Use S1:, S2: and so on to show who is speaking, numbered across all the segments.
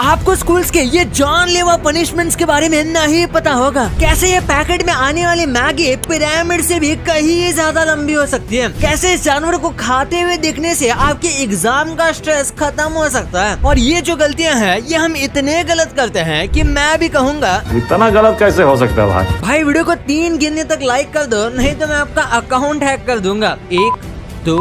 S1: आपको स्कूल्स के ये जानलेवा पनिशमेंट्स के बारे में नहीं पता होगा। कैसे ये पैकेट में आने वाली मैगी पिरामिड से भी कहीं ज्यादा लंबी हो सकती है। कैसे इस जानवर को खाते हुए देखने से आपके एग्जाम का स्ट्रेस खत्म हो सकता है। और ये जो गलतियां हैं ये हम इतने गलत करते हैं कि मैं भी कहूँगा
S2: इतना गलत कैसे हो सकता है भाई।
S1: भाई वीडियो को 3 गिनने तक लाइक कर दो, नहीं तो मैं आपका अकाउंट हैक कर दूंगा। 1 2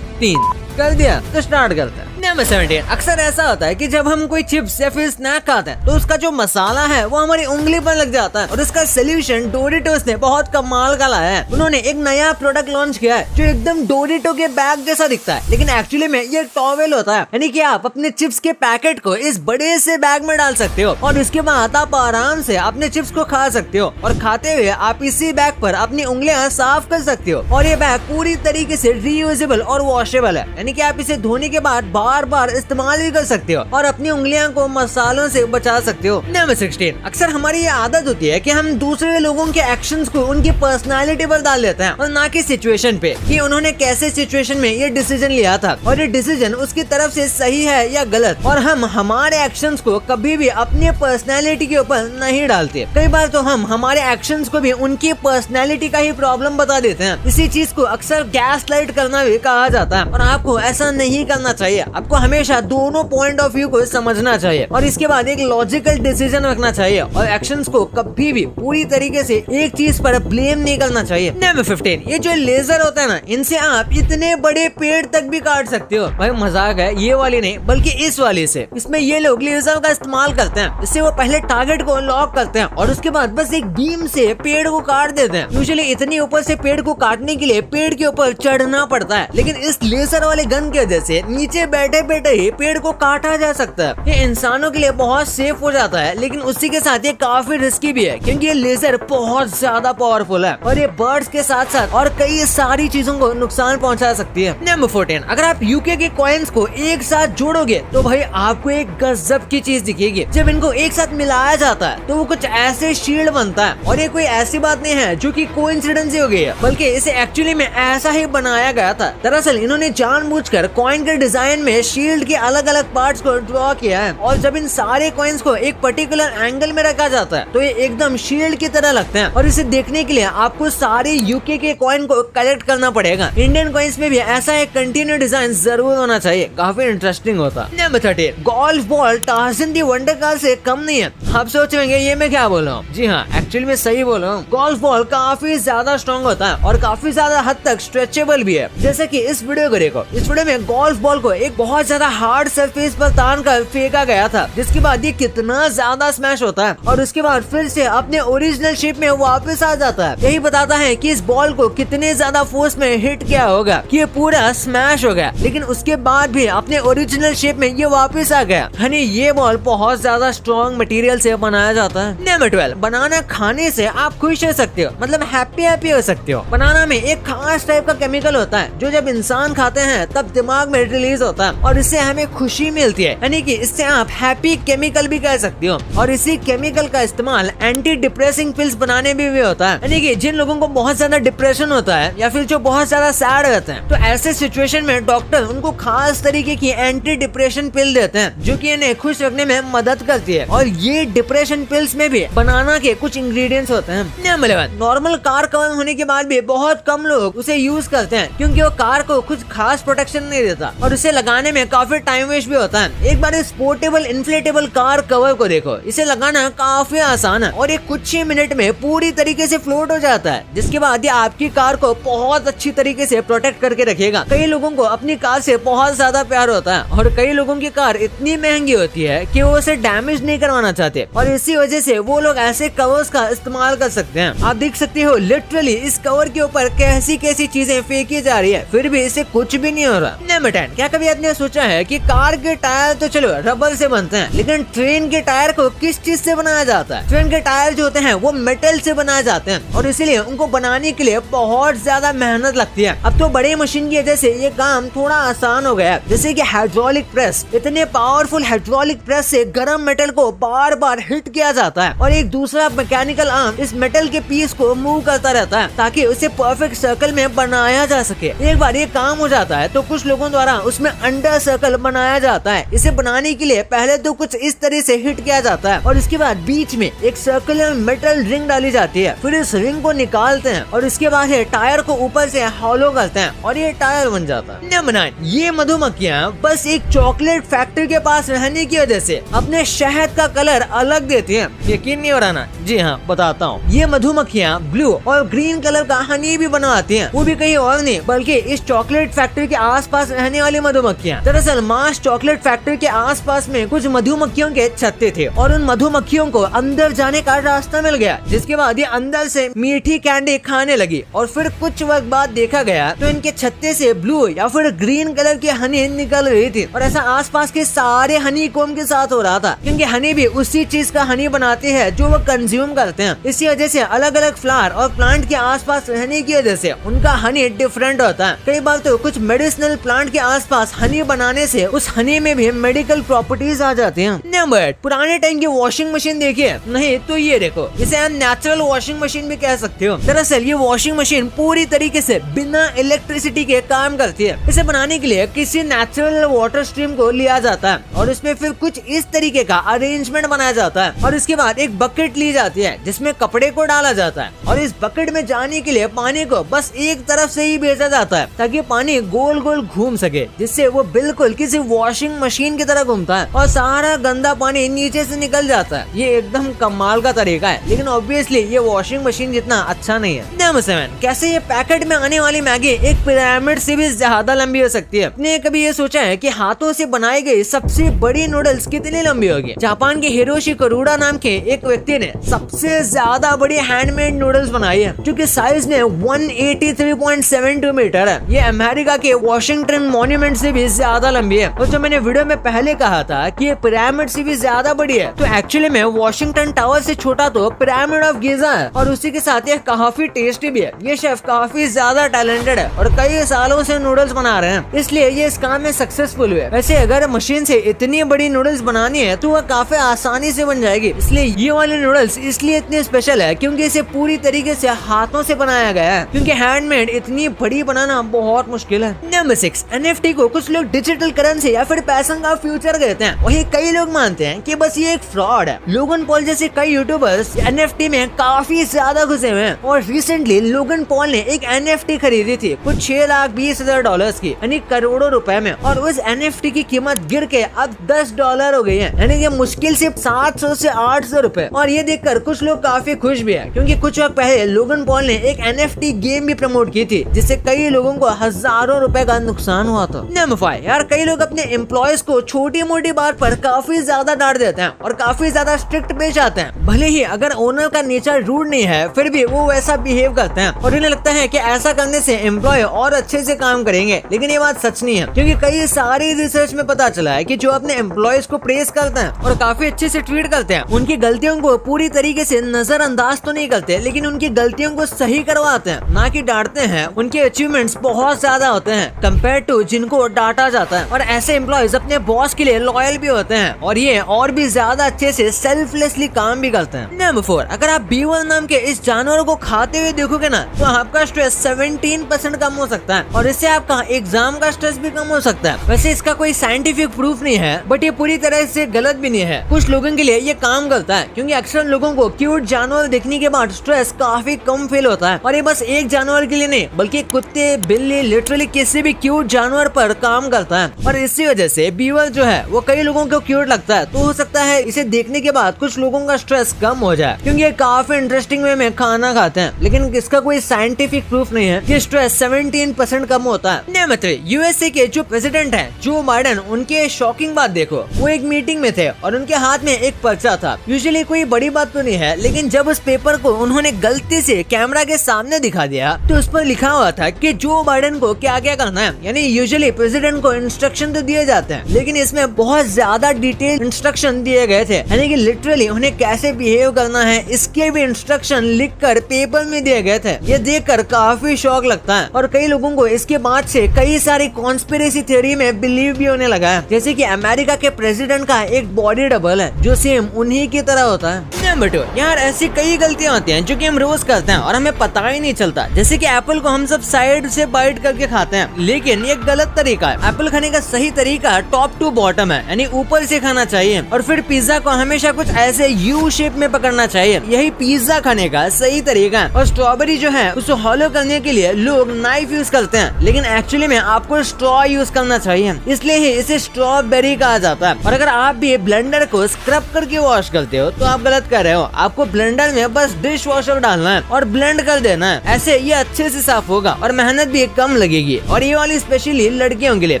S1: 3 कर दिया तो स्टार्ट करते हैं। नंबर 17। अक्सर ऐसा होता है कि जब हम कोई चिप्स या फिर स्नैक खाते हैं तो उसका जो मसाला है वो हमारी उंगली पर लग जाता है। और इसका सोल्यूशन डोरिटोस ने बहुत कमाल का लाया है। उन्होंने एक नया प्रोडक्ट लॉन्च किया है जो एकदम डोरिटो के बैग जैसा दिखता है, लेकिन एक्चुअली में ये टॉवेल होता है। यानी कि आप अपने चिप्स के पैकेट को इस बड़े से बैग में डाल सकते हो और उसके बाद आप आराम से अपने चिप्स को खा सकते हो। और खाते हुए आप इसी बैग पर अपनी उंगलियां साफ कर सकते हो। और ये बैग पूरी तरीके से रीयूजेबल और वॉशेबल है, यानी कि आप इसे धोने के बाद बार बार इस्तेमाल भी कर सकते हो और अपनी उंगलियों को मसालों से बचा सकते हो। नंबर 16। अक्सर हमारी ये आदत होती है कि हम दूसरे लोगों के एक्शंस को उनकी पर्सनालिटी पर डाल देते हैं और ना कि सिचुएशन पे, कि उन्होंने कैसे सिचुएशन में ये डिसीजन लिया था और ये डिसीजन उसकी तरफ से सही है या गलत। और हम हमारे एक्शंस को कभी भी अपनी पर्सनालिटी के ऊपर नहीं डालते। कई बार तो हम हमारे एक्शंस को भी उनकी पर्सनालिटी का ही प्रॉब्लम बता देते हैं। इसी चीज को अक्सर गैस लाइट करना भी कहा जाता है और आपको ऐसा नहीं करना चाहिए। आपको हमेशा दोनों पॉइंट ऑफ व्यू को समझना चाहिए और इसके बाद एक लॉजिकल डिसीजन रखना चाहिए और एक्शंस को कभी भी पूरी तरीके से एक चीज पर ब्लेम नहीं करना चाहिए। नंबर 15। ये जो लेजर होता है ना, इनसे आप इतने बड़े पेड़ तक भी काट सकते हो। भाई मजाक है, ये वाली नहीं बल्कि इस वाली से। इसमें ये लोग लेजर का इस्तेमाल करते हैं। इससे वो पहले टारगेट को लॉक करते हैं और उसके बाद बस एक बीम से पेड़ को काट देते हैं। यूजुअली इतनी ऊपर से पेड़ को काटने के लिए पेड़ के ऊपर चढ़ना पड़ता है, लेकिन इस लेजर वाले गन की वजह से नीचे बैठे बैठे ही पेड़ को काटा जा सकता है। ये इंसानों के लिए बहुत सेफ हो जाता है, लेकिन उसी के साथ ये काफी रिस्की भी है क्योंकि ये लेजर बहुत ज्यादा पावरफुल है और ये बर्ड्स के साथ साथ और कई सारी चीजों को नुकसान पहुंचा सकती है। नंबर 14। अगर आप यूके के कॉइन्स को एक साथ जोड़ोगे तो भाई आपको एक गजब की चीज दिखेगी। जब इनको एक साथ मिलाया जाता है तो वो कुछ ऐसे शील्ड बनता है और ये कोई ऐसी बात नहीं है जो कि कोइंसिडेंस ही हो गई है, बल्कि इसे एक्चुअली में ऐसा ही बनाया गया था। दरअसल इन्होंने जानबूझकर कॉइन के डिजाइन में शील्ड के अलग अलग पार्ट्स को ड्रॉ किया है और जब इन सारे कॉइन्स को एक पर्टिकुलर एंगल में रखा जाता है तो ये एकदम शील्ड की तरह लगते हैं। और इसे देखने के लिए आपको सारे यूके के कॉइन को कलेक्ट करना पड़ेगा। इंडियन कॉइन्स में भी ऐसा एक कंटिन्यू डिजाइन जरूर होना चाहिए, काफी इंटरेस्टिंग होता। नंबर 30। गोल्फ बॉल टार्ज़न दी वंडर कार से कम नहीं है। आप सोचेंगे ये मैं क्या बोल रहा हूँ? जी हाँ, एक्चुअली में सही बोल रहा हूँ। गोल्फ बॉल काफी ज्यादा स्ट्रॉन्ग होता है और काफी ज्यादा हद तक स्ट्रेचेबल भी है। जैसे कि इस वीडियो को देखो, इस वीडियो में गोल्फ बॉल को एक बहुत ज्यादा हार्ड सरफेस पर तान कर फेंका गया था, जिसके बाद ये कितना ज्यादा स्मैश होता है और उसके बाद फिर से अपने ओरिजिनल शेप में वापस आ जाता है। यही बताता है कि इस बॉल को कितने ज्यादा फोर्स में हिट किया होगा कि ये पूरा स्मैश हो गया, लेकिन उसके बाद भी अपने ओरिजिनल शेप में ये वापस आ गया। यानी ये बॉल बहुत ज्यादा स्ट्रॉन्ग मटेरियल से बनाया जाता है। नंबर 12। बनाना खाने से आप खुश हो सकते हो, मतलब हैप्पी हो सकते हो। बनाना में एक खास टाइप का केमिकल होता है जो जब इंसान खाते हैं तब दिमाग में रिलीज होता है और इससे हमें खुशी मिलती है, यानी कि इससे आप हैप्पी केमिकल भी कह सकते हो। और इसी केमिकल का इस्तेमाल एंटी डिप्रेसिंग पिल्स बनाने में भी होता है, यानी कि जिन लोगों को बहुत ज्यादा डिप्रेशन होता है या फिर जो बहुत ज्यादा सैड रहते हैं तो ऐसे सिचुएशन में डॉक्टर उनको खास तरीके की एंटी डिप्रेशन पिल देते हैं जो कि इन्हें खुश रखने में मदद करती है। और ये डिप्रेशन पिल्स में भी बनाना के कुछ इंग्रेडिएंट्स होते हैं। नंबर 11। नॉर्मल कार कवर होने के बाद भी बहुत कम लोग उसे यूज करते हैं क्योंकि वो कार को कुछ खास प्रोटेक्शन नहीं देता और उसे लगाने में काफी टाइम वेस्ट भी होता है। एक बार इस पोर्टेबल इन्फ्लेटेबल कार कवर को देखो, इसे लगाना काफी आसान है और ये कुछ ही मिनट में पूरी तरीके से फ्लोट हो जाता है, जिसके बाद ये आपकी कार को बहुत अच्छी तरीके से प्रोटेक्ट करके रखेगा। कई लोगों को अपनी कार से बहुत ज्यादा प्यार होता है और कई लोगों की कार इतनी महंगी होती है कि वो उसे डैमेज नहीं करवाना चाहते और इसी वजह से वो लोग ऐसे कवर्स का इस्तेमाल कर सकते हैं। आप देख सकते हो लिटरली इस कवर के ऊपर कैसी कैसी चीजें फेंकी जा रही है, फिर भी इसे कुछ भी नहीं हो रहा। नंबर 10। क्या कभी आपने सोचा है कि कार के टायर तो चलो रबर से बनते हैं, लेकिन ट्रेन के टायर को किस चीज से बनाया जाता है? ट्रेन के टायर जो होते हैं वो मेटल से बनाए जाते हैं और इसीलिए उनको बनाने के लिए बहुत ज्यादा मेहनत लगती है। अब तो बड़ी मशीन की वजह से ये काम थोड़ा आसान हो गया, जैसे कि हाइड्रोलिक प्रेस। इतने पावरफुल हाइड्रोलिक प्रेस से गर्म मेटल को बार बार हिट किया जाता है और एक दूसरा मैकेनिकल आर्म इस मेटल के पीस को को मूव करता रहता है ताकि उसे परफेक्ट सर्कल में बनाया जा सके। एक बार ये काम हो जाता है तो कुछ लोगों द्वारा उसमें अंडर सर्कल बनाया जाता है। इसे बनाने के लिए पहले तो कुछ इस तरह से हिट किया जाता है और इसके बाद बीच में एक सर्कुलर मेटल रिंग डाली जाती है। फिर इस रिंग को निकालते हैं और इसके बाद टायर को ऊपर से हॉलो करते हैं और ये टायर बन जाता है। नंबर 9, ये मधुमक्खियाँ बस एक चॉकलेट फैक्ट्री के पास रहने की वजह से अपने शहद का कलर अलग देती हैं। यकीन नहीं हो रहा ना? जी हाँ, बताता हूँ। ये मधुमक्खियाँ ब्लू और ग्रीन कलर का हनी भी बनवाती हैं, वो भी कहीं और नहीं बल्कि इस चॉकलेट फैक्ट्री के आसपास रहने वाली मधुमक्खियाँ। दरअसल मार्स चॉकलेट फैक्ट्री के आसपास में कुछ मधुमक्खियों के छत्ते थे और उन मधुमक्खियों को अंदर जाने का रास्ता मिल गया, जिसके बाद ये अंदर से मीठी कैंडी खाने लगी और फिर कुछ वक्त बाद देखा गया तो इनके छत्ते से ब्लू या फिर ग्रीन कलर की हनी निकल रही थी। और ऐसा आसपास के सारे हनी कोम के साथ हो रहा था, क्योंकि हनी भी उसी चीज का हनी बनाते हैं जो वो कंज्यूम करते हैं। इसी वजह से अलग अलग फ्लावर और प्लांट के आसपास रहने की वजह से उनका हनी डिफरेंट होता है। कई बार तो कुछ मेडिसिनल प्लांट के आसपास हनी बनाने से उस हनी में भी मेडिकल प्रॉपर्टीज आ जाती हैं। नंबर 8, पुराने टाइम की वॉशिंग मशीन देखिए, नहीं तो ये देखो, इसे आप नेचुरल वॉशिंग मशीन भी कह सकते हो। दरअसल ये वॉशिंग मशीन पूरी तरीके से बिना इलेक्ट्रिसिटी के काम करती है। इसे बनाने के लिए किसी नेचुरल वाटर स्ट्रीम को लिया जाता है और इसमें फिर कुछ इस तरीके का अरेंजमेंट बनाया जाता है और इसके बाद एक बकेट ली जाती है जिसमें कपड़े को डाला जाता है और इस बकेट में जाने के लिए पानी को बस एक तरफ से ही भेजा जाता है ताकि पानी गोल गोल घूम सके, जिससे वो बिल्कुल किसी वॉशिंग मशीन की तरह घूमता है और सारा गंदा पानी नीचे से निकल जाता है। ये एकदम कमाल का तरीका है, लेकिन ऑब्वियसली ये वॉशिंग मशीन जितना अच्छा नहीं है। नंबर 7, कैसे ये पैकेट में आने वाली मैगी एक पिरामिड से भी ज्यादा लंबी हो सकती है। आपने कभी ये सोचा है कि हाथों से बनाई गई सबसे बड़ी नूडल्स कितनी लंबी होगी? जापान के हिरोशी कुरुडा नाम के एक व्यक्ति ने सबसे ज्यादा बड़ी हैंडमेड नूडल्स बनाई है, जो कि साइज में 183.72 मीटर है। ये अमेरिका के वॉशिंगटन मॉन्यूमेंट से भी ज्यादा लंबी है। और जो मैंने वीडियो में पहले कहा था कि ये पिरामिड से भी ज्यादा बड़ी है, तो एक्चुअली में वॉशिंगटन टावर से छोटा तो पिरामिड ऑफ गीजा है और उसी के साथ ये काफी टेस्टी भी है। ये शेफ काफी ज्यादा टैलेंटेड है और कई सालों से नूडल्स बना रहे हैं, इसलिए ये इस काम में सक्सेसफुल हुए। वैसे अगर मशीन से इतनी बड़ी नूडल्स बनानी है तो वह काफी आसानी से बन जाएगी। इसलिए ये वाली नूडल्स इसलिए इतनी स्पेशल है क्योंकि इसे पूरी तरीके से हाथों से बनाया गया है, क्योंकि हैंडमेड इतनी बड़ी बनाना बहुत मुश्किल है। नंबर 6, NFT को कुछ लोग डिजिटल करेंसी या फिर पैसा का फ्यूचर कहते हैं। वही कई लोग मानते हैं कि बस ये एक फ्रॉड है। लोगन पॉल जैसे कई यूट्यूबर्स NFT में काफी ज्यादा घुसे हुए हैं और रिसेंटली लोगन पॉल ने एक NFT खरीदी थी कुछ $6,20,000 की, यानी करोड़ों रुपए में, और उस NFT की कीमत गिर के अब $10 हो गई है, यानी कि मुश्किल से 700 से 800 रुपए। और ये देखकर कुछ लोग काफी खुश भी है, क्योंकि कुछ वक्त पहले लोगन पॉल ने एक NFT गेम भी प्रमोट की थी जिससे कई लोगों को हजारों रुपए का नुकसान हुआ था। नंबर 5, यार कई लोग अपने एम्प्लॉयज को छोटी मोटी बात पर काफी ज्यादा डांट देते हैं और काफी ज्यादा स्ट्रिक्ट पेश आते हैं। भले ही अगर ओनर का नेचर रूड नहीं है, फिर भी वो वैसा बिहेव करते हैं और इन्हें लगता है कि ऐसा करने से एम्प्लॉय और अच्छे से काम करेंगे, लेकिन ये बात सच नहीं है, क्योंकि कई सारी रिसर्च में पता चला है कि जो अपने एम्प्लॉयज को प्रेस करते हैं और काफी अच्छे से ट्रीट करते हैं, उनकी गलतियों को पूरी तरीके से नजरअंदाज तो नहीं करते, लेकिन उनकी गलतियों को सही करवाते हैं, ना कि डांटते हैं। उनके अचीवमेंट्स बहुत ज्यादा होते हैं कंपेयर टू जिनको डांटा जाता है, और ऐसे एम्प्लॉयज अपने बॉस के लिए लॉयल भी होते हैं और ये और भी ज्यादा अच्छे से सेल्फलेसली काम भी करते हैं। नंबर 4, अगर आप बीवर नाम के इस जानवर को खाते हुए देखोगे ना, तो आपका स्ट्रेस 17% कम हो सकता है और इससे आपका एग्जाम का स्ट्रेस भी कम हो सकता है। वैसे इसका कोई साइंटिफिक प्रूफ नहीं है, बट ये पूरी तरह से गलत भी नहीं है। कुछ लोगों के लिए ये काम करता है, क्योंकि अक्सर लोगों को क्यूट जानवर देखने के बाद स्ट्रेस काफी कम फील होता है, और ये बस एक जानवर के लिए नहीं बल्कि कुत्ते, बिल्ली, लिटरली किसी भी क्यूट जानवर पर काम करता है। और इसी वजह से बीवर जो है वो कई लोगों को क्यूट लगता है, तो हो सकता है इसे देखने के बाद कुछ लोगों का स्ट्रेस कम हो जाए, क्योंकि ये काफी इंटरेस्टिंग वे में खाना खाते हैं, लेकिन इसका कोई साइंटिफिक प्रूफ नहीं है कि स्ट्रेस 17% कम होता है। नंबर 3, यूएसए के जो प्रेसिडेंट है जो बाइडेन, उनके शॉकिंग बात देखो। वो एक मीटिंग में थे और उनके हाथ में एक पर्चा था। यूजुअली कोई बड़ी बात तो नहीं है, लेकिन जब उस पेपर को उन्होंने गलती से कैमरा के सामने दिखा दिया तो उस पर लिखा हुआ था कि जो बाइडेन को क्या क्या करना है। यानी यूजुअली प्रेसिडेंट को इंस्ट्रक्शन तो दिए जाते हैं, लेकिन इसमें बहुत ज्यादा डिटेल इंस्ट्रक्शन दिए गए थे, यानी कि लिटरली उन्हें कैसे बिहेव करना है इसके भी इंस्ट्रक्शन लिखकर पेपर में दिए गए थे। ये देखकर काफी शौक लगता है और कई लोगों को इसके बाद से कई सारी कॉन्स्पिरेसी थ्योरी में बिलीव भी होने लगा है, जैसे कि अमेरिका के प्रेसिडेंट का एक बॉडी डबल है जो सेम उन्हीं की तरह होता है। नंबर 2, यार ऐसी कई गलतियां होती हैं जो कि हम रोज करते हैं और हमें पता ही नहीं चलता। जैसे कि एप्पल को हम सब साइड से बाइट करके खाते हैं, लेकिन ये गलत तरीका है। एप्पल खाने का सही तरीका टॉप टू बॉटम है, यानी ऊपर से खाना चाहिए। और फिर पिज्जा को हमेशा कुछ ऐसे यू शेप में पकड़ना चाहिए, यही पिज्जा खाने का सही तरीका है। और स्ट्रॉबेरी जो है उसको हॉलो करने के लिए लोग नाइफ यूज करते हैं, लेकिन एक्चुअली में आपको स्ट्रॉ यूज करना चाहिए, इसलिए ही इसे स्ट्रॉबेरी कहा जाता है। और अगर आप भी ब्लेंडर को स्क्रब करके वॉश करते हो तो आप गलत कर रहे हो। आपको ब्लेंडर में बस डिश वॉशर डालना है और ब्लेंड कर देना है, ऐसे ये अच्छे से साफ होगा और मेहनत भी कम लगेगी। और ये वाली स्पेशली लड़कियों के लिए।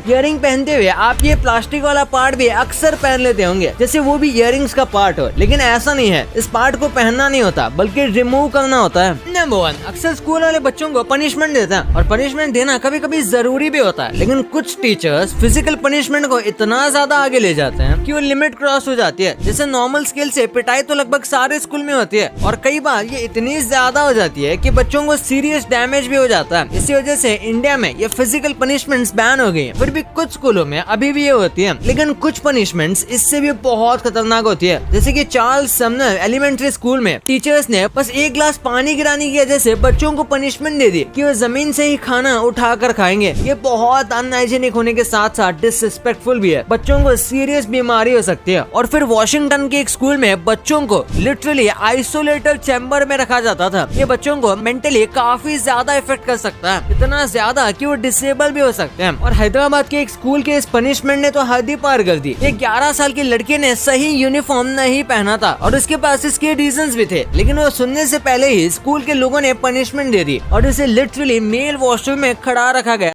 S1: इयररिंग पहनते हुए आप ये प्लास्टिक वाला पार्ट भी अक्सर पहन लेते होंगे, जैसे वो भी इयररिंग्स का पार्ट हो, लेकिन ऐसा नहीं है। इस पार्ट को पहनना नहीं होता बल्कि रिमूव करना होता है। नंबर 1, अक्सर स्कूल वाले बच्चों को पनिशमेंट देते हैं, और पनिशमेंट देना कभी कभी जरूरी भी होता है, लेकिन कुछ टीचर्स फिजिकल पनिशमेंट को इतना ज्यादा आगे ले जाते हैं कि वो लिमिट क्रॉस हो जाती है। जैसे नॉर्मल स्केल से पिटाई तो लगभग सारे स्कूल में होती है, और कई बार ये इतनी ज्यादा हो जाती है कि बच्चों को सीरियस डैमेज भी हो जाता है। इसी वजह से इंडिया में ये फिजिकल पनिशमेंट्स बैन हो गई है। फिर भी कुछ स्कूलों में अभी भी ये होती है, लेकिन कुछ पनिशमेंट्स इससे भी बहुत खतरनाक होती है। जैसे कि चार्ल्स समनर एलिमेंट्री स्कूल में टीचर्स ने बस एक गिलास पानी गिराने की वजह से बच्चों को पनिशमेंट दे दी कि वो जमीन से ही खाना उठाकर खाएंगे। ये बहुत अनहाइजीनिक होने के साथ साथ डिसरिस्पेक्टफुल भी है, बच्चों को सीरियस बीमारी हो सकती है। और फिर वॉशिंगटन के एक स्कूल में बच्चों को लिटरली आइसोलेटेड चैम्बर में रखा जाता था। ये बच्चों को मेंटली काफी ज्यादा इफेक्ट कर सकता है, इतना ज्यादा कि वो डिसेबल भी हो सकते हैं। और हैदराबाद के एक स्कूल के इस पनिशमेंट ने तो हद ही पार कर दी। एक 11 साल की लड़की ने सही यूनिफॉर्म नहीं पहना था और उसके पास इसके रीजंस भी थे, लेकिन वो सुनने से पहले ही स्कूल के लोगों ने पनिशमेंट दे दी और इसे लिटरली मेल वॉशरूम में खड़ा रखा गया।